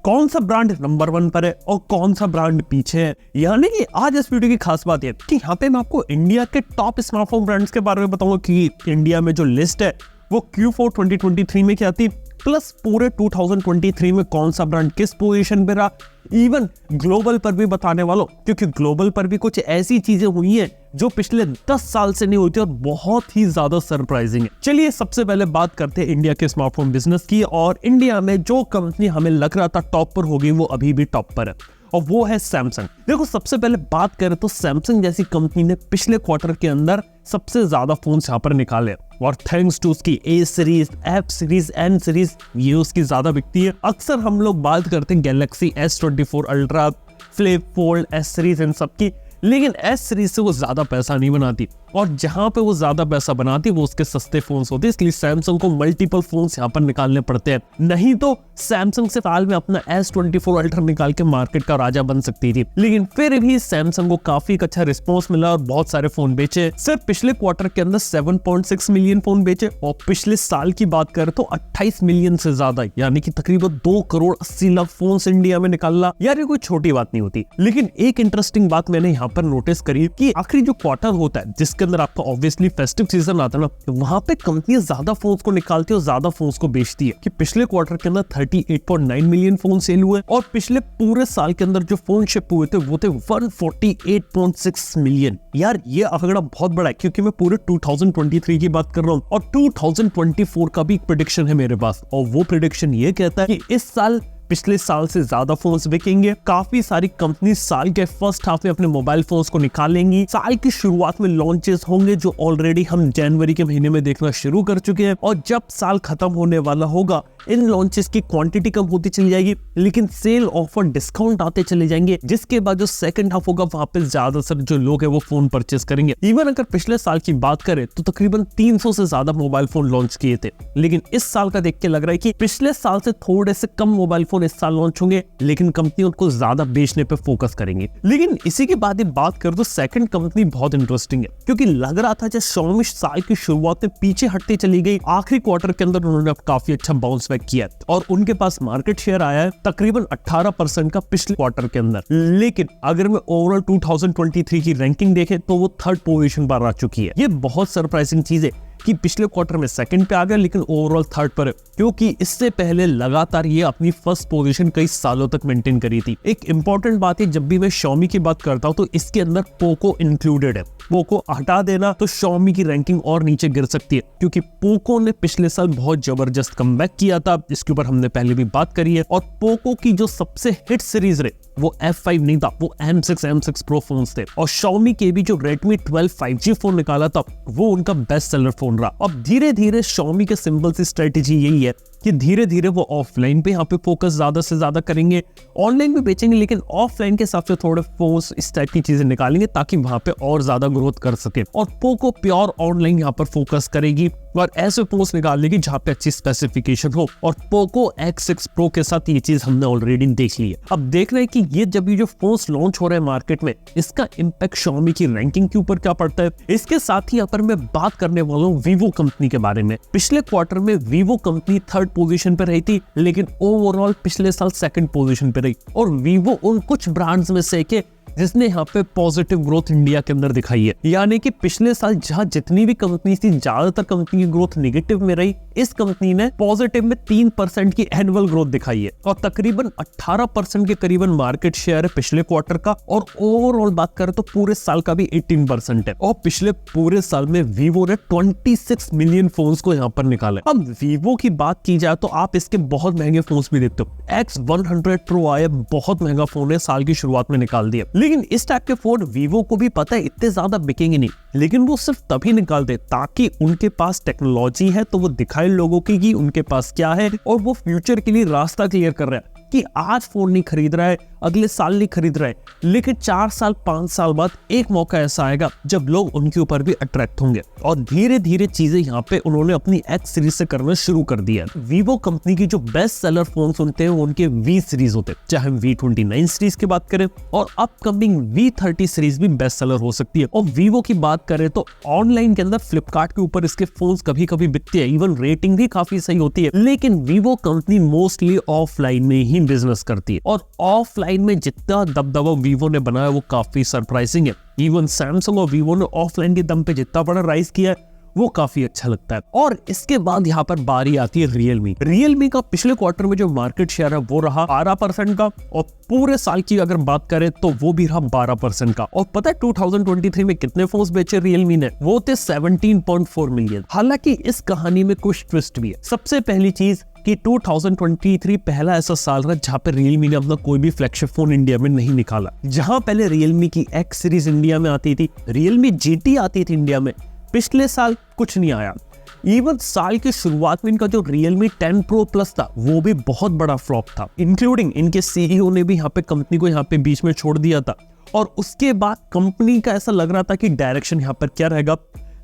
कौन सा brand number 1 पर है और कौन सा ब्रांड पीछे है। यानी कि आज इस वीडियो की खास बात है कि यहाँ पे मैं आपको इंडिया के टॉप स्मार्टफोन ब्रांड्स के बारे में बताऊंगा कि इंडिया में जो लिस्ट है वो Q4 2023 में क्या थी, प्लस पूरे 2023 में कौन सा ब्रांड किस पोजीशन पे रहा, इवन ग्लोबल पर भी बताने वालों, क्योंकि ग्लोबल पर भी कुछ ऐसी चीजें हुई हैं जो पिछले 10 साल से नहीं हुई थी और बहुत ही ज्यादा सरप्राइजिंग है। चलिए सबसे पहले बात करते हैं इंडिया के स्मार्टफोन बिजनेस की, और इंडिया में जो कंपनी हमें लग रहा था टॉप पर होगी वो अभी भी टॉप पर है और वो है सैमसंग। देखो सबसे पहले बात करें तो सैमसंग जैसी कंपनी ने पिछले क्वार्टर के अंदर सबसे ज्यादा फोन यहाँ पर निकाले और थैंक्स टू उसकी A series, F series, N series ये उसकी ज्यादा बिकती है। अक्सर हम लोग बात करते हैं Galaxy S24 ultra, flip fold, S series in सब की, लेकिन S सीरीज से वो ज्यादा पैसा नहीं बनाती और जहां पे वो ज्यादा पैसा बनाती वो उसके सस्ते फोन्स होते हैं, इसलिए सैमसंग को मल्टीपल फोन्स यहाँ पर निकालने पड़ते हैं। नहीं तो सैमसंग से साल में अपना S24 अल्ट्रा निकाल के मार्केट का राजा बन सकती थी, लेकिन फिर भी सैमसंग को काफी अच्छा रिस्पॉन्स मिला और बहुत सारे फोन बेचे। सिर्फ पिछले क्वार्टर के अंदर 7.6 मिलियन फोन बेचे और पिछले साल की बात करें तो 28 मिलियन से ज्यादा, यानी कि तकरीबन 2 करोड़ 80 लाख फोन इंडिया में निकालना यार ये कोई छोटी बात नहीं होती। लेकिन एक इंटरेस्टिंग बात मैंने यहाँ पर नोटिस करी कि आखिरी जो क्वार्टर होता है जिसके अंदर आपका ऑब्वियसली फेस्टिव सीजन आता है ना, वहां पे कंपनियां ज्यादा फोन्स को निकालती है और ज्यादा फोन्स को बेचती है। कि पिछले क्वार्टर के अंदर 38.9 मिलियन फोन सेल हुए और पिछले पूरे साल के अंदर जो फोन शिप हुए थे वो थे 148.6 मिलियन। यार ये आंकड़ा बहुत बड़ा है क्योंकि मैं पूरे 2023 की बात कर रहा हूँ और 2024 का भी एक प्रेडिक्शन है मेरे पास, और वो प्रेडिक्शन ये कहता है कि इस साल पिछले साल से ज्यादा फोन्स बिकेंगे। काफी सारी कंपनी साल के फर्स्ट हाफ में अपने मोबाइल फोन्स को निकालेंगी। साल की शुरुआत में लॉन्चेस होंगे जो ऑलरेडी हम जनवरी के महीने में देखना शुरू कर चुके हैं, और जब साल खत्म होने वाला होगा इन लॉन्चेस की क्वांटिटी कम होती चली जाएगी, लेकिन सेल ऑफर डिस्काउंट आते चले जाएंगे, जिसके बाद जो सेकंड हाफ होगा वहां पे ज्यादातर जो लोग है वो फोन परचेस करेंगे। इवन अगर पिछले साल की बात करें तो तकरीबन 300 से ज्यादा मोबाइल फोन लॉन्च किए थे, लेकिन इस साल का देख के लग रहा है कि पिछले साल से थोड़े से कम मोबाइल फोन इस साल लॉन्च होंगे, लेकिन कंपनी उनको ज्यादा बेचने पे फोकस करेंगे। लेकिन इसी के बाद बात करें तो सेकंड कंपनी बहुत इंटरेस्टिंग है, क्योंकि लग रहा था जब Xiaomi साल की शुरुआत में पीछे हटती चली गई, आखिरी क्वार्टर के अंदर उन्होंने काफी अच्छा बाउंस बैक किया और उनके पास मार्केट शेयर आया है तकरीबन 18% का पिछले क्वार्टर के अंदर। लेकिन अगर मैं ओवरऑल 2023 की रैंकिंग देखें तो वो 3rd पोजीशन पर आ चुकी है। ये बहुत सरप्राइजिंग चीज है कि पिछले क्वार्टर में सेकंड पे आ गया लेकिन ओवरऑल 3rd पर है, क्योंकि इससे पहले लगातार ये अपनी फर्स्ट पोजीशन कई सालों तक मेंटेन करी थी। एक इंपॉर्टेंट बात है, जब भी मैं Xiaomi की बात करता हूं तो इसके अंदर पोको इंक्लूडेड है। पोको हटा देना तो Xiaomi की रैंकिंग और नीचे गिर सकती है, क्योंकि पोको ने पिछले साल बहुत जबरदस्त कमबैक किया था, इसके ऊपर हमने पहले भी बात करी है। और पोको की जो सबसे हिट सीरीज रहे वो F5 नहीं था, वो M6 Pro फोन्स थे, और Xiaomi के भी जो Redmi 12 5G फोन निकाला था वो उनका बेस्ट सेलर फोन रहा। अब धीरे धीरे Xiaomi के सिंपल सी स्ट्रेटेजी यही है कि धीरे धीरे वो ऑफलाइन पे यहाँ पे फोकस ज्यादा से ज्यादा करेंगे, ऑनलाइन भी बेचेंगे लेकिन ऑफलाइन के हिसाब से थोड़े फोन्स इस टाइप की चीजें निकालेंगे ताकि वहां पे और ज्यादा ग्रोथ कर सके। और पोको प्योर ऑनलाइन यहाँ पर फोकस करेगी और ऐसे फोन्स निकाल लेगी जहाँ पे अच्छी स्पेसिफिकेशन हो, और पोको X6 Pro के साथ ये चीज हमने ऑलरेडी देख ली है। अब देख रहे हैं कि ये जब ये जो फोन्स लॉन्च हो रहे हैं मार्केट में इसका इम्पैक्ट Xiaomi की रैंकिंग के ऊपर क्या पड़ता है। इसके साथ ही यहाँ पर मैं बात करने वाला हूँ Vivo कंपनी के बारे में। पिछले क्वार्टर में Vivo कंपनी 3rd पोजीशन पे रही थी, लेकिन ओवरऑल पिछले साल 2nd पोजीशन पे रही, और Vivo उन कुछ ब्रांड्स में से के जिसने यहाँ पे पॉजिटिव ग्रोथ इंडिया के अंदर दिखाई है। यानी कि पिछले साल जहां जितनी भी कंपनी थी ज्यादातर कंपनी की ग्रोथ नेगेटिव में रही, इस कंपनी ने पॉजिटिव में 3% की एनुअल ग्रोथ दिखाई है और तकरीबन 18% के करीबन मार्केट शेयर है पिछले क्वार्टर का, और ओवरऑल बात करें तो पूरे साल का भी 18% है। और पिछले पूरे साल में Vivo ने 26 मिलियन फोन्स को यहाँ पर निकाला। अब Vivo की बात की जाए तो आप इसके बहुत महंगे फोन्स भी देखते हो। X100 Pro आया, बहुत महंगा फोन है, साल की शुरुआत में निकाल दिया, लेकिन इस टाइप के फोन Vivo को भी पता है इतने ज्यादा बिकेंगे नहीं, लेकिन वो सिर्फ तभी निकालते ताकि उनके पास टेक्नोलॉजी है तो वो दिखाए लोगों की कि उनके पास क्या है, और वो फ्यूचर के लिए रास्ता क्लियर कर रहा है कि आज फोन नहीं खरीद रहा है, अगले साल नहीं खरीद रहे, लेकिन 4 साल 5 साल बाद एक मौका ऐसा आएगा जब लोग उनके ऊपर भी अट्रैक्ट होंगे। और धीरे धीरे चीजें यहाँ पे उन्होंने अपनी X सीरीज से करना शुरू कर दिया। वीवो कंपनी की जो बेस्ट सेलर फोन होते हैं वो उनके V सीरीज होते हैं, चाहे हम V29 सीरीज की बात करें, और अपकमिंग V30 सीरीज भी बेस्ट सेलर हो सकती है। और वीवो की बात करें तो ऑनलाइन के अंदर फ्लिपकार्ट के ऊपर इसके फोन्स कभी कभी बिकते हैं, इवन रेटिंग भी काफी सही होती है। लेकिन वीवो कंपनी मोस्टली ऑफलाइन में ही बिजनेस करती है, और ऑफलाइन में जितना दबदबा वीवो ने बनाया वो काफी सरप्राइजिंग है। इवन सैमसंग और वीवो ने ऑफलाइन के दम पे जितना बड़ा राइज किया है वो काफी अच्छा लगता है। और इसके बाद यहाँ पर बारी आती है रियलमी का पिछले क्वार्टर में जो मार्केट शेयर है वो रहा 12% का, और पूरे साल की अगर बात करें तो वो भी रहा 12% का। और पता है 2023 में कितने फोन्स बेचे रियलमी ने? वो थे 17.4 मिलियन। हालांकि इस कहानी में कुछ ट्विस्ट भी है। सबसे पहली चीज कि 2023 पहला ऐसा साल रहा जहां पे रियलमी ने अपना कोई भी फ्लैगशिप फोन इंडिया में नहीं निकाला। जहां पहले रियलमी की X सीरीज इंडिया में आती थी, रियलमी GT आती थी इंडिया में, पिछले साल कुछ नहीं आया। इवन साल की शुरुआत में इनका जो Realme 10 Pro Plus था वो भी बहुत बड़ा फ्लॉप था, इंक्लूडिंग इनके CEO ने भी यहाँ पे कंपनी को यहाँ पे बीच में छोड़ दिया था। और उसके बाद कंपनी का ऐसा लग रहा था कि डायरेक्शन यहाँ पर क्या रहेगा,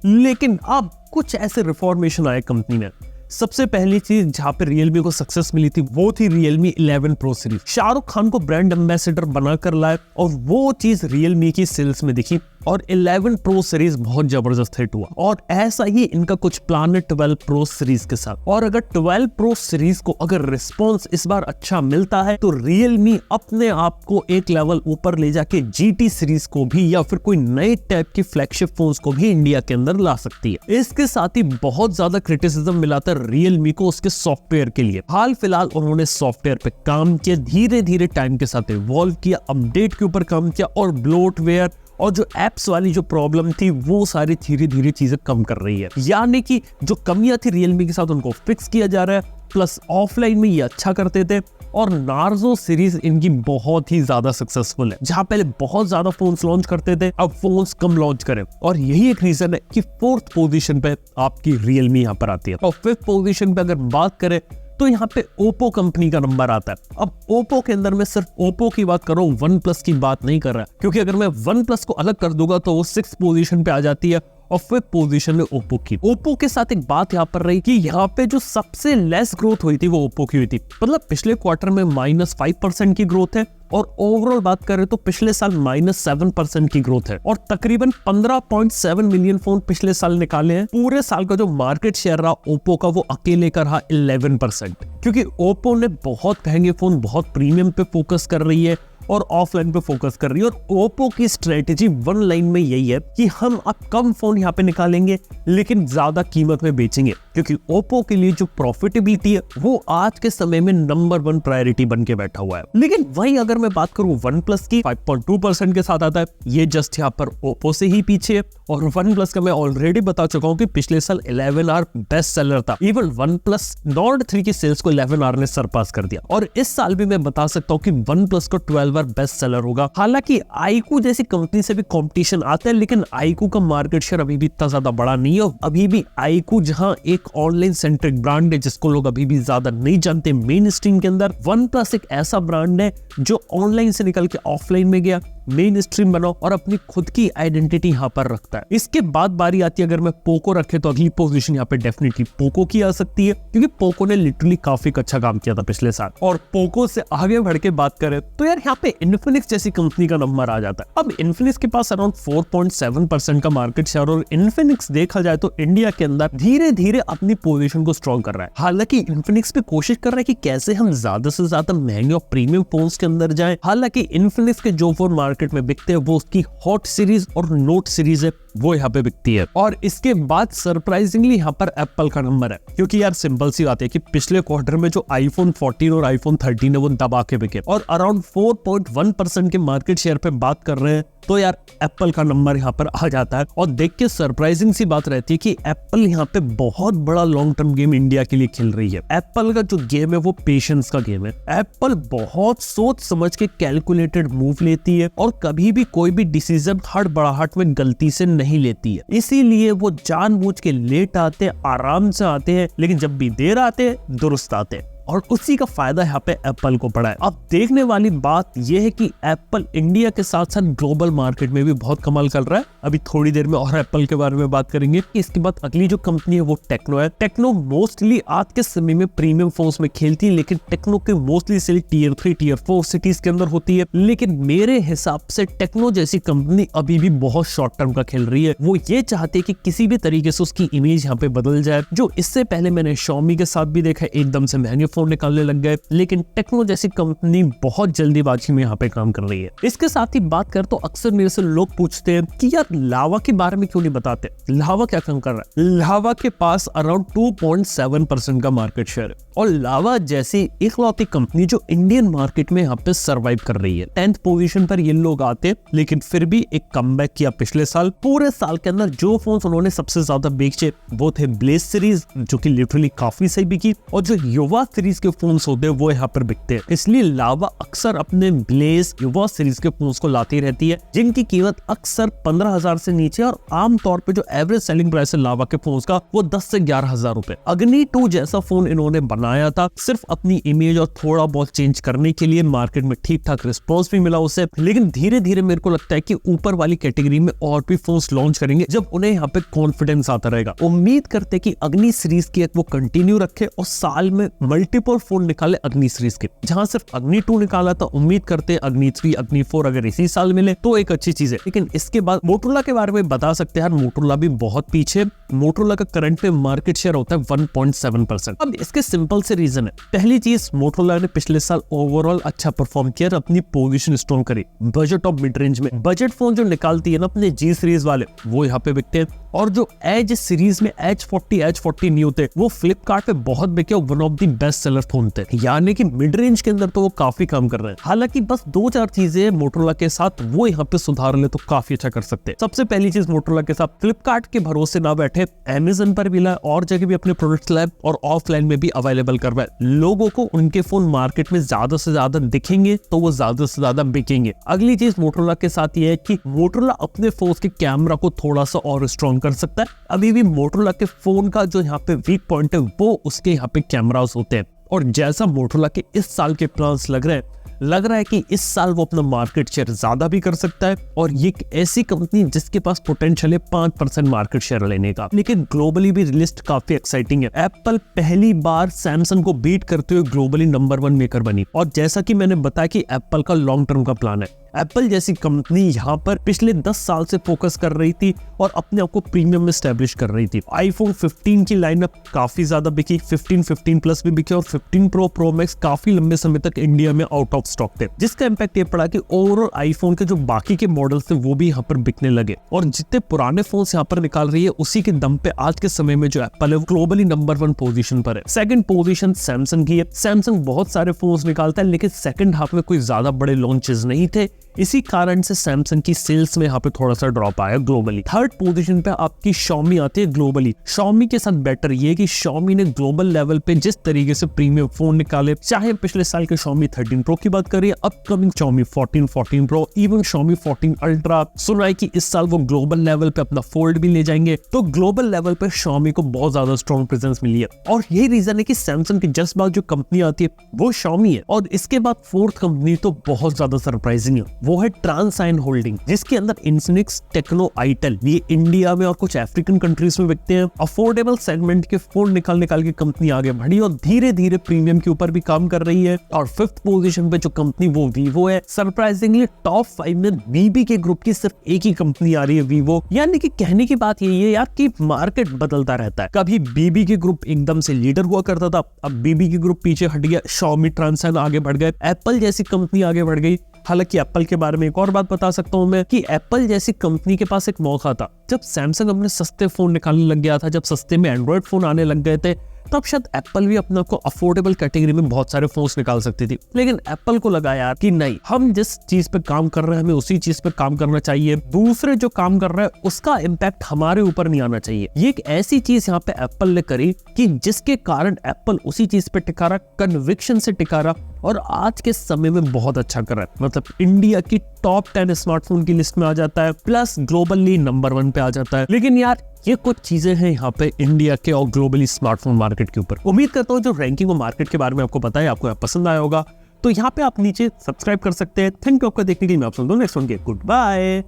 लेकिन अब कुछ ऐसे रिफॉर्मेशन आए कंपनी में। सबसे पहली चीज जहाँ पे रियलमी को सक्सेस मिली थी वो थी Realme 11 Pro series. Shahrukh Khan को ब्रांड एम्बेसडर बनाकर लाए और वो चीज रियलमी की सेल्स में दिखी, और 11 Pro सीरीज बहुत जबरदस्त हिट हुआ। और ऐसा ही इनका कुछ प्लान है 12 Pro सीरीज के साथ। और अगर 12 Pro सीरीज को अगर रिस्पॉन्स इस बार अच्छा मिलता है तो रियलमी अपने आप को एक लेवल ऊपर ले जाके GT सीरीज को भी या फिर कोई नए टाइप के फ्लैगशिप फोन्स को भी इंडिया के अंदर ला सकती है। इसके साथ ही बहुत ज्यादा क्रिटिसिज्म मिला था रियलमी को उसके सॉफ्टवेयर के लिए। हाल फिलहाल उन्होंने सॉफ्टवेयर पे काम किया, धीरे धीरे टाइम के साथ इवॉल्व किया, अपडेट के ऊपर काम किया, और ब्लोटवेयर और जो एप्स वाली जो प्रॉब्लम थी वो सारी धीरे धीरे चीजें कम कर रही है। यानी कि जो कमियां थी रियलमी के साथ उनको फिक्स किया जा रहा है। प्लस ऑफलाइन में ये अच्छा करते थे, और नार्जो सीरीज इनकी बहुत ही ज्यादा सक्सेसफुल है। जहां पहले बहुत ज्यादा फोन्स लॉन्च करते थे, अब फोन्स कम लॉन्च करें, और यही एक रीजन है कि 4th पोजीशन पे आपकी रियलमी यहाँ पर आती है। और 5th पोजीशन पे अगर बात करें तो यहाँ पे ओप्पो कंपनी का नंबर आता है। अब ओप्पो के अंदर मैं सिर्फ ओप्पो की बात कर रहा हूँ, वन प्लस की बात नहीं कर रहा, क्योंकि अगर मैं वन प्लस को अलग कर दूंगा तो वो 6th पोजीशन पे आ जाती है, और 5th पोजीशन में ओप्पो की। ओप्पो के साथ एक बात यहाँ पर रही कि यहाँ पे जो सबसे लेस ग्रोथ हुई थी वो ओप्पो की हुई थी। मतलब पिछले क्वार्टर में -5% की ग्रोथ है, और ओवरऑल बात करें तो पिछले साल -7% की ग्रोथ है, और तकरीबन 15.7 मिलियन फोन पिछले साल निकाले हैं। पूरे साल का जो मार्केट शेयर रहा ओप्पो का वो अकेले का रहा 11%, क्योंकि ओप्पो ने बहुत महंगे फोन, बहुत प्रीमियम पे फोकस कर रही है और ऑफलाइन पे फोकस कर रही है। और ओप्पो की स्ट्रेटेजी वन लाइन में यही है कि हम अब कम फोन यहाँ पे निकालेंगे लेकिन ज्यादा कीमत में बेचेंगे, क्योंकि ओप्पो के लिए जो प्रॉफिटेबिलिटी है वो आज के समय में नंबर 1 प्रायोरिटी बन के बैठा हुआ है। लेकिन वही अगर मैं बात करूं वन प्लस की, 5.2% के साथ आता है, ये जस्ट यहाँ पर ओप्पो से ही पीछे है। और वन प्लस का मैं ऑलरेडी बता चुका हूँ कि पिछले साल 11R बेस्ट सेलर था। इवन वन प्लस नॉर्ड 3 की सेल्स को 11R ने सरपास कर दिया, और इस साल भी मैं बता सकता हूँ कि वन प्लस को 12R बेस्ट सेलर होगा। हालांकि आईकू जैसी कंपनी से भी कंपटीशन आता है, लेकिन आईकू का मार्केट शेयर अभी भी इतना ज्यादा बड़ा नहीं है। अभी भी आईकू जहां एक ऑनलाइन सेंट्रिक ब्रांड है जिसको लोग अभी भी ज्यादा नहीं जानते मेन स्ट्रीम के अंदर, वन प्लस एक ऐसा ब्रांड है जो ऑनलाइन से निकल के ऑफलाइन में गया, मेन स्ट्रीम बना और अपनी खुद की आइडेंटिटी यहाँ पर रखता है। इसके बाद बारी आती है अगर मैं पोको रखे तो अगली पोजीशन यहाँ पे डेफिनेटली पोको की आ सकती है, क्योंकि पोको ने लिटरली काफी अच्छा काम किया था पिछले साल। और पोको से आगे बढ़ के बात करें तो यार यहाँ पे इन्फिनिक्स जैसी कंपनी का नंबर आ जाता है। अब इन्फिनिक्स के पास अराउंड 4.7% का मार्केट शेयर, और इन्फिनिक्स देखा जाए तो इंडिया के अंदर धीरे धीरे अपनी पोजीशन को स्ट्रॉन्ग कर रहा है। हालांकि इन्फिनिक्स पे कोशिश कर रहा है कि कैसे हम ज्यादा से ज्यादा महंगे और प्रीमियम फोन्स के अंदर जाए। हालांकि इन्फिनिक्स के जो फोन मार्केट में बिकते हैं वो उसकी हॉट सीरीज और नोट सीरीज है, वो यहाँ पे बिकती है। और इसके बाद सरप्राइजिंगली यहाँ पर एप्पल का नंबर है, क्योंकि यार सिंपल सी बात है कि पिछले क्वार्टर में जो आईफोन 14 और आईफोन 13 है वो दबा के बिके, और अराउंड 4.1% के मार्केट शेयर पे बात कर रहे हैं, तो यार एप्पल का नंबर यहाँ पर आ जाता है। और देख के सरप्राइजिंग सी बात रहती है कि एप्पल यहाँ पे बहुत बड़ा लॉन्ग टर्म गेम इंडिया के लिए खेल रही है। एप्पल का जो गेम है वो पेशेंस का गेम है। एप्पल बहुत सोच समझ के कैलकुलेटेड मूव लेती है, और कभी भी कोई भी डिसीजन हड़बड़ाहट में गलती से नहीं लेती है। इसीलिए वो जानबूझ के लेट आते, आराम से आते हैं, लेकिन जब भी देर आते हैं दुरुस्त आते हैं। और उसी का फायदा यहाँ पे एप्पल को पड़ा है। अब देखने वाली बात यह है कि एप्पल इंडिया के साथ साथ ग्लोबल मार्केट में भी बहुत कमाल कर रहा है। अभी थोड़ी देर में और एप्पल के बारे में बात करेंगे। इसके बाद अगली जो कंपनी है वो टेक्नो है। टेक्नो मोस्टली आज के समय में प्रीमियम फोन्स में खेलती है, लेकिन टेक्नो के mostly sell tier 3 tier 4 cities के अंदर होती है। लेकिन मेरे हिसाब से टेक्नो जैसी कंपनी अभी भी बहुत शॉर्ट टर्म का खेल रही है। वो ये चाहती है कि किसी भी तरीके से उसकी इमेज यहाँ पे बदल जाए। जो इससे पहले मैंने Xiaomi के साथ भी देखा, एकदम से महंगे फोन निकालने लग गए, लेकिन टेक्नो जैसी कंपनी बहुत जल्दीबाजी में यहाँ पे काम कर रही है। इसके साथ ही बात कर तो अक्सर मेरे से लोग पूछते हैं कि यार लावा के बारे में क्यों नहीं बताते, लावा क्या काम कर रहा है। लावा के पास अराउंड 2.7% का मार्केट शेयर है और लावा जैसी इकलौती कंपनी जो इंडियन मार्केट में यहाँ पे सर्वाइव कर रही है। 10th पोजीशन पर ये लोग आते, लेकिन फिर भी एक कमबैक किया पिछले साल। पूरे साल के अंदर जो फोन्स उन्होंने सबसे ज्यादा बेचे वो थे ब्लेज सीरीज, जो कि लिटरली काफी सही बिकी, और जो युवा सीरीज के फोन्स होते हैं वो यहाँ पर बिकते हैं। इसलिए लावा अक्सर अपने ब्लेज युवा सीरीज के फोन्स को लाती रहती है, जिनकी कीमत अक्सर 15,000 से नीचे, और आमतौर पर जो एवरेज सेलिंग प्राइस है लावा के फोन्स का वो 10 से 11,000 रुपए। अग्नि 2 जैसा फोन इन्होंने बनाया था सिर्फ अपनी इमेज और थोड़ा बहुत चेंज करने के लिए। मार्केट में ठीक ठाक रिस्पॉन्स भी मिला उसे, लेकिन धीरे धीरे मेरे को लगता है कि ऊपर वाली कैटेगरी में और भी फोन्स लॉन्च करेंगे जब उन्हें यहाँ पे कॉन्फिडेंस आता रहेगा। उम्मीद करते हैं कि अग्नि सीरीज की वो कंटिन्यू रखे और साल में मल्टीपल फोन निकाले अग्नि सीरीज के। जहां सिर्फ अग्नि 2 निकाला था, उम्मीद करते हैं अग्नि 3 अग्नि 4 अगर इसी साल मिले तो एक अच्छी चीज है। लेकिन इसके बाद मोटोरोला के बारे में बता सकते हैं, मोटोरोला भी बहुत पीछे। मोटोरोला का करंट में मार्केट शेयर होता है 1.7%। अब इसके सिंपल से रीजन है। पहली चीज, मोटोरोला ने पिछले साल ओवरऑल अच्छा परफॉर्म किया, अपनी पोजीशन स्ट्रॉन्ग करी बजट और मिड रेंज में। बजट फोन जो निकालती है ना अपने जी सीरीज वाले, वो यहाँ पे बिकते हैं, और जो एज सीरीज में H40 न्यू थे वो फ्लिपकार्ट पे बहुत बिके और one of the best seller phone थे। यानी कि मिड रेंज के अंदर तो वो काफी काम कर रहे हैं। हालांकि बस 2-4 चीजें मोटोरोला के साथ वो यहाँ पे सुधार ले तो काफी अच्छा कर सकते हैं। सबसे पहली चीज, मोटोरोला के साथ फ्लिपकार्ट के भरोसे ना बैठे, अमेज़न पर भी लाए और जगह भी अपने प्रोडक्ट्स लाए और ऑफलाइन में भी अवेलेबल करवाए। लोगों को उनके फोन मार्केट में ज्यादा से ज्यादा दिखेंगे तो वो ज्यादा से ज्यादा बिकेंगे। अगली चीज मोटोरोला के साथ ये है कि मोटोरोला अपने फोन के कैमरा को थोड़ा सा और स्ट्रॉन्ग कर सकता है। अभी भी मोटोरोला के फोन का जो यहाँ पे वीक पॉइंट है वो उसके यहाँ पे कैमरास होते हैं, और जैसा मोटोरोला के इस साल के प्लान्स लग रहा है कि इस साल वो अपना मार्केट शेयर ज्यादा भी कर सकता है, और ये एक ऐसी कंपनी जिसके पास पोटेंशियल है 5% मार्केट शेयर लेने का। लेकिन ग्लोबली भी लिस्ट काफी एक्साइटिंग है। एप्पल पहली बार सैमसंग को बीट करते हुए ग्लोबली नंबर 1 मेकर बनी, और जैसा कि मैंने बताया कि एप्पल का लॉन्ग टर्म का प्लान है। एप्पल जैसी कंपनी यहाँ पर पिछले 10 साल से फोकस कर रही थी और अपने आप को प्रीमियम में एस्टैब्लिश कर रही थी। आईफोन 15 की लाइनअप काफी ज्यादा बिकी, 15 प्लस भी बिके, और 15 प्रो मैक्स काफी लंबे समय तक इंडिया में आउट ऑफ स्टॉक थे, जिसका इंपैक्ट ये पड़ा कि ओवरऑल आईफोन के जो बाकी के मॉडल्स थे वो भी यहाँ पर बिकने लगे। और जितने पुराने फोन यहाँ पर निकाल रही है उसी के दम पे आज के समय में जो एप्पल है ग्लोबली नंबर 1 पोजीशन पर है। सेकंड पोजीशन सैमसंग की है। सैमसंग बहुत सारे फोन निकालता है, लेकिन सेकंड हाफ में कोई ज्यादा बड़े लॉन्चेस नहीं थे, इसी कारण से सैमसंग की सेल्स में यहाँ पे थोड़ा सा ड्रॉप आया ग्लोबली। थर्ड पोजीशन पे आपकी Xiaomi आती है ग्लोबली। Xiaomi के साथ बेटर ये कि Xiaomi ने ग्लोबल लेवल पे जिस तरीके से प्रीमियम फोन निकाले, चाहे पिछले साल के Xiaomi 13 Pro की बात करिए, upcoming Xiaomi 14 Pro, even Xiaomi 14 Ultra, सुना है कि इस साल वो ग्लोबल लेवल पे अपना फोल्ड भी ले जाएंगे। तो ग्लोबल लेवल पे Xiaomi को बहुत ज्यादा स्ट्रॉन्ग प्रेजेंस मिली है, और यही रीजन है कि सैमसंग की जस्ट बाद जो कंपनी आती है वो Xiaomi है। और इसके बाद फोर्थ कंपनी तो बहुत ज्यादा सरप्राइजिंग है, वो है ट्रांसाइन होल्डिंग, जिसके अंदर इन्फिनिक्स, टेक्नो, आईटेल, ये इंडिया में और कुछ अफ्रीकन कंट्रीज में बिकते हैं। अफोर्डेबल सेगमेंट के फोन निकाल के कंपनी आगे बढ़ी और धीरे धीरे प्रीमियम के ऊपर भी काम कर रही है। और फिफ्थ पोजीशन पे जो कंपनी वो वीवो है। सरप्राइजिंगली टॉप 5 में बीबी के ग्रुप की सिर्फ एक ही कंपनी आ रही है, वीवो। यानी कि कहने की बात यही है यार कि मार्केट बदलता रहता है। कभी बीबी के ग्रुप एकदम से लीडर हुआ करता था, अब बीबी के ग्रुप पीछे हट गया, Xiaomi, ट्रांसाइन आगे बढ़ गए, एप्पल जैसी कंपनी आगे बढ़ गई। हालांकि एप्पल के बारे में एक और बात बता सकता हूं मैं कि एप्पल जैसी कंपनी के पास एक मौका था जब सैमसंग अपने सस्ते फोन निकालने लग गया था, जब सस्ते में एंड्रॉइड फोन आने लग गए थे, तब शायद एप्पल भी अपने को अफोर्डेबल कैटेगरी में बहुत सारे फोन्स निकाल सकती थी। लेकिन एप्पल को लगा यार कि नहीं, हम जिस चीज पे काम कर रहे हैं हमें उसी चीज पे काम करना चाहिए, दूसरे जो काम कर रहे हैं उसका इम्पैक्ट हमारे ऊपर नहीं आना चाहिए। ये एक ऐसी चीज यहाँ पे एप्पल ने करी कि जिसके कारण एप्पल उसी चीज पे टिका रहा, कन्विक्शन से टिका रहा, और आज के समय में बहुत अच्छा कर रहा है। मतलब इंडिया की टॉप 10 स्मार्टफोन की लिस्ट में आ जाता है, प्लस ग्लोबली नंबर 1 पे आ जाता है। लेकिन यार ये कुछ चीजें हैं यहाँ पे इंडिया के और ग्लोबली स्मार्टफोन मार्केट के ऊपर। उम्मीद करता हूँ जो रैंकिंग और मार्केट के बारे में आपको पता है, आपको पसंद आया होगा। तो यहाँ पे आप नीचे सब्सक्राइब कर सकते हैं। थैंक यू आपका देखने के लिए। मैं आप सुन दो नेक्स्ट वन के। Good bye.